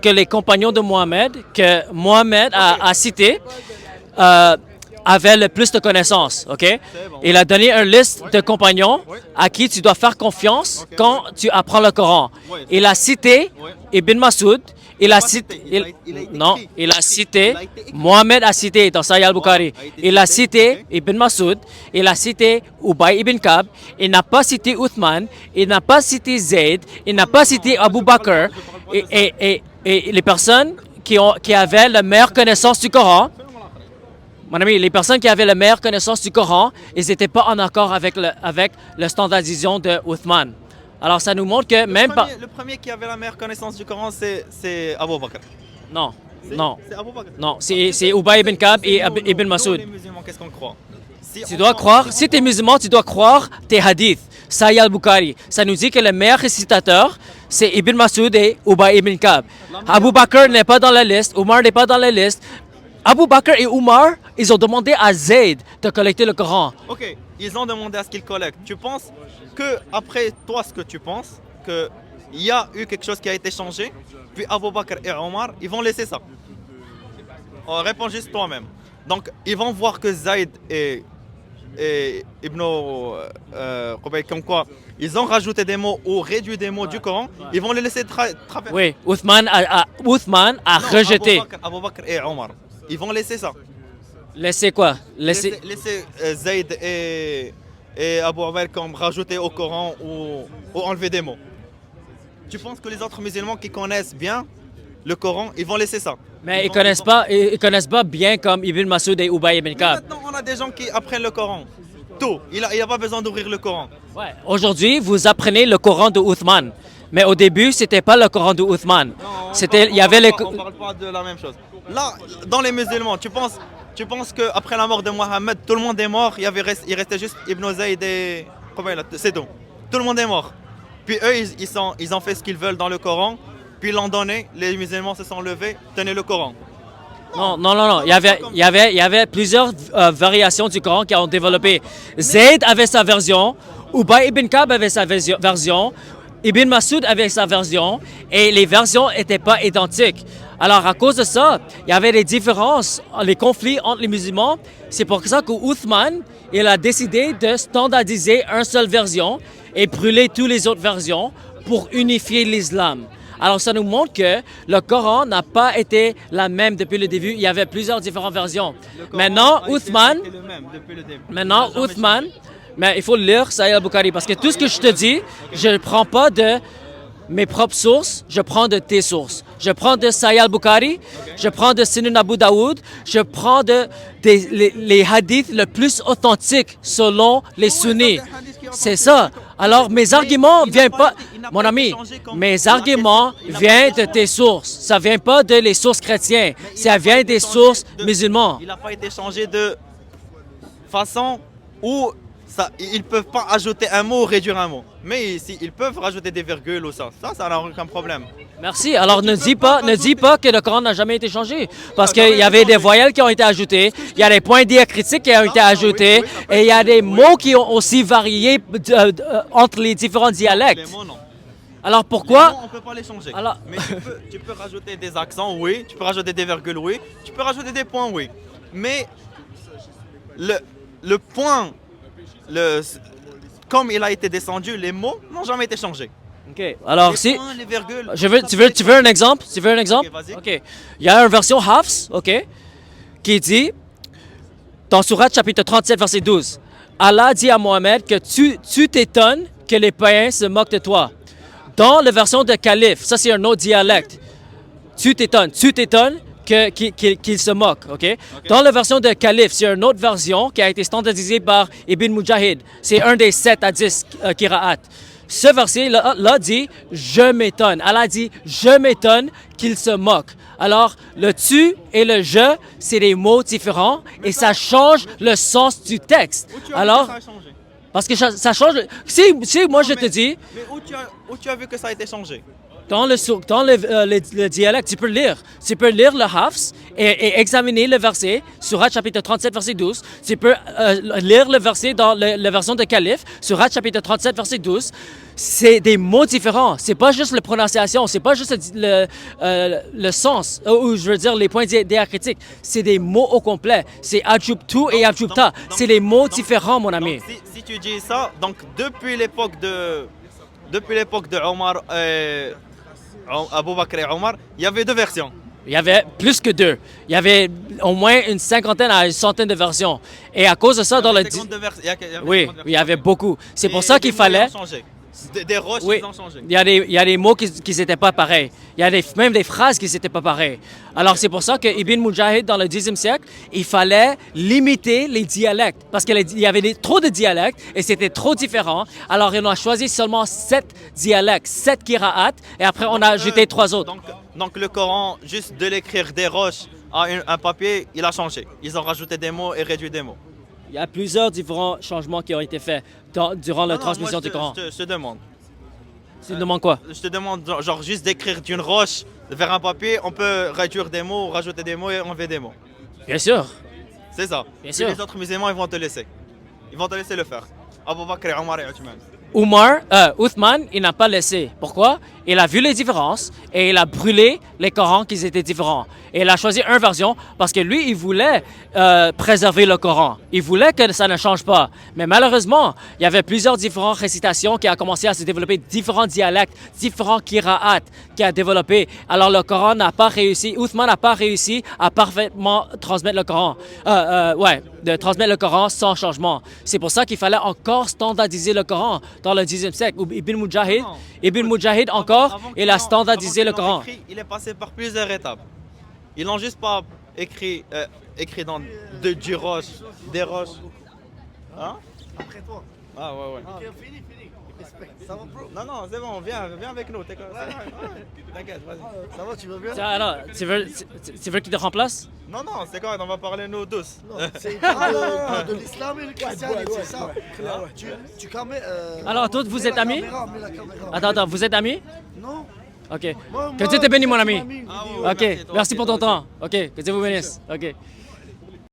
que les compagnons de Mohamed, que Mohamed a cité, avaient le plus de connaissances, ok? Il a donné une liste de compagnons à qui tu dois faire confiance quand tu apprends le Coran. Il a cité Ibn Masoud, il a cité, Mohamed a cité dans Sahih al-Bukhari, il a cité Ibn Masoud, il a cité Ubay ibn Kab, il n'a pas cité Uthman, il n'a pas cité Zayd, il n'a pas cité Abu Bakr, et les personnes qui avaient la meilleure connaissance du Coran, mon ami, les personnes qui avaient la meilleure connaissance du Coran, ils n'étaient pas en accord avec la standardisation de Uthman. Alors, ça nous montre que même pas... Le premier qui avait la meilleure connaissance du Coran, c'est Abu Bakr. Non, C'est Abu Bakr. non, c'est Ubay ibn Kab et Ibn Masoud. Nous, les musulmans, qu'est-ce qu'on croit? Tu dois croire, si tu es musulman, tu dois croire tes hadiths. Sahih al-Bukhari, ça nous dit que le meilleur récitateur, c'est Ibn Masoud et Ubay ibn Kab. Abu Bakr n'est pas dans la liste, Omar n'est pas dans la liste. Abu Bakr et Omar, ils ont demandé à Zayd de collecter le Coran. Ok, ils ont demandé à ce qu'ils collectent. Tu penses que, après toi, ce que tu penses, qu'il y a eu quelque chose qui a été changé, puis Abu Bakr et Omar, ils vont laisser ça? Réponds juste toi-même. Donc, ils vont voir que Zayd et Ibn Qubayl, comme quoi, ils ont rajouté des mots ou réduit des mots du Coran, ils vont les laisser traverser. Oui, Uthman a rejeté. Abu Bakr et Omar, ils vont laisser ça. Laissez quoi? Laisser Zayd et Abu Ubayd comme rajouter au Coran ou enlever des mots. Tu penses que les autres musulmans qui connaissent bien le Coran, ils vont laisser ça? Mais ils connaissent pas bien comme Ibn Masoud et Ubay ibn Kab. Maintenant, on a des gens qui apprennent le Coran. Tout. Il n'y a pas besoin d'ouvrir le Coran. Ouais. Aujourd'hui, vous apprenez le Coran de Uthman. Mais au début, c'était pas le Coran de Uthman. Il y avait les... On parle pas de la même chose. Là, dans les musulmans, tu penses qu'après la mort de Mohammed, tout le monde est mort, il restait juste Ibn Zayd et... C'est tout. Tout le monde est mort. Puis eux, ils ont fait ce qu'ils veulent dans le Coran, puis ils l'ont donné, les musulmans se sont levés, tenez le Coran. Non. Il y avait plusieurs variations du Coran qui ont développé. Zayd avait sa version, Ubay ibn Kab avait sa version, Ibn Masoud avait sa version, et les versions n'étaient pas identiques. Alors, à cause de ça, il y avait des différences, les conflits entre les musulmans. C'est pour ça qu'Uthman, il a décidé de standardiser une seule version et brûler toutes les autres versions pour unifier l'islam. Alors, ça nous montre que le Coran n'a pas été la même depuis le début. Il y avait plusieurs différentes versions. Maintenant, Uthman, mais il faut lire Sahih al-Bukhari parce que tout ce que je te dis, je ne prends pas de mes propres sources, je prends de tes sources. Je prends de Sahih al-Bukhari, je prends de Sunan Abu Daoud, je prends les hadiths les plus authentiques selon les sunnis. C'est ça. Alors, mes arguments ne viennent pas... Mon ami, mes arguments viennent de tes sources. Ça ne vient pas de les sources chrétiennes. Ça vient des sources musulmanes. Il n'a pas été changé de façon où ils ne peuvent pas ajouter un mot ou réduire un mot. Mais ici, ils peuvent rajouter des virgules ou ça. Ça n'a aucun problème. Merci. Alors, ne dis pas que le Coran n'a jamais été changé. Parce qu'il y avait des voyelles qui ont été ajoutées, il y a des points diacritiques qui ont été ajoutés, et il y a des mots qui ont aussi varié entre les différents dialectes. Les mots, non. Alors, pourquoi? Les mots, on ne peut pas les changer. Alors... Mais tu peux rajouter des accents, oui. Tu peux rajouter des virgules, oui. Tu peux rajouter des points, oui. Mais le point... Comme il a été descendu, les mots n'ont jamais été changés. Ok. Alors les points, les virgules, tu veux un exemple? Tu veux un exemple? Ok, vas-y. Ok. Il y a une version Hafs, ok, qui dit dans Surat chapitre 37 verset 12, Allah dit à Mohammed que tu t'étonnes que les païens se moquent de toi. Dans la version de Calife, ça c'est un autre dialecte. Tu t'étonnes qu'il se moque, ok? Dans la version de Calife, c'est une autre version qui a été standardisée par Ibn Mujahid. C'est un des 7 à 10 Qira'at. Ce verset-là dit « Je m'étonne ». Allah dit « Je m'étonne qu'il se moque ». Alors, le « tu » et le « je », c'est des mots différents et ça change le sens du texte. Alors, ça a changé. parce que ça change... Si moi je te dis... Mais où tu as vu que ça a été changé? Dans le dialecte, tu peux lire. Tu peux lire le Hafs et examiner le verset, Surat chapitre 37, verset 12. Tu peux lire le verset dans la version de Calife, Surat chapitre 37, verset 12. C'est des mots différents. C'est pas juste la prononciation, c'est pas juste le sens, ou je veux dire les points diacritiques. C'est des mots au complet. C'est Adjubtu et Adjubta. C'est des mots différents, mon ami. Donc, si tu dis ça, donc depuis l'époque de Omar, Abou Bakr et Omar, il y avait deux versions. Il y avait plus que deux. Il y avait au moins une cinquantaine à une centaine de versions. Et à cause de ça, dans le... Oui, il y avait beaucoup. C'est pour ça qu'il fallait... Des roches Oui, qui ont changé. il y a des mots qui n'étaient pas pareils. Il y a même des phrases qui n'étaient pas pareilles. Alors c'est pour ça que Ibn Mujahid, dans le Xe siècle, il fallait limiter les dialectes. Parce qu'il y avait trop de dialectes et c'était trop différent. Alors on a choisi seulement 7 dialectes, 7 qira'at, et après on a ajouté 3 autres. Donc le Coran, juste de l'écrire des roches à un papier, il a changé. Ils ont rajouté des mots et réduit des mots. Il y a plusieurs différents changements qui ont été faits durant la transmission du Coran. Je te demande. Tu me demandes quoi? Je te demande, genre juste d'écrire d'une roche vers un papier, on peut réduire des mots, rajouter des mots et enlever des mots. Bien sûr. C'est ça. Bien Puis sûr. les autres musulmans, ils vont te laisser. Ils vont te laisser le faire. Abu Bakr et Omar et Uthman. Uthman, il n'a pas laissé. Pourquoi? Il a vu les différences et il a brûlé les Corans qui étaient différents. Et il a choisi une version parce que lui, il voulait préserver le Coran. Il voulait que ça ne change pas. Mais malheureusement, il y avait plusieurs différentes récitations qui ont commencé à se développer, différents dialectes, différents qira'at qui a développé. Alors le Coran n'a pas réussi, Uthman n'a pas réussi à parfaitement transmettre le Coran. De transmettre le Coran sans changement. C'est pour ça qu'il fallait encore standardiser le Coran dans le Xe siècle. Ibn Mujahid encore, il a standardisé le Coran. Il est passé par plusieurs étapes. Ils n'ont juste pas écrit dans du roche, des roches. Hein? Après toi. Ah ouais. Ok, fini. Ça va, bro? Non, c'est bon, viens avec nous. T'inquiète, vas-y. Ça va, tu vas bien? Tiens, alors, tu veux qu'il te remplace? Non, c'est correct, on va parler nous tous. Non, c'est de l'islam et le christianisme, c'est ça? Tu camais. Alors, tous, vous êtes amis? Mets la caméra. Attends, vous êtes amis? Non? Ok. Moi, Que Dieu te bénisse, mon ami. j'ai mis une Ah vidéo. ouais. Ok, Merci, toi merci aussi, pour toi ton aussi. temps. Ok, que Dieu vous bénisse. Ok.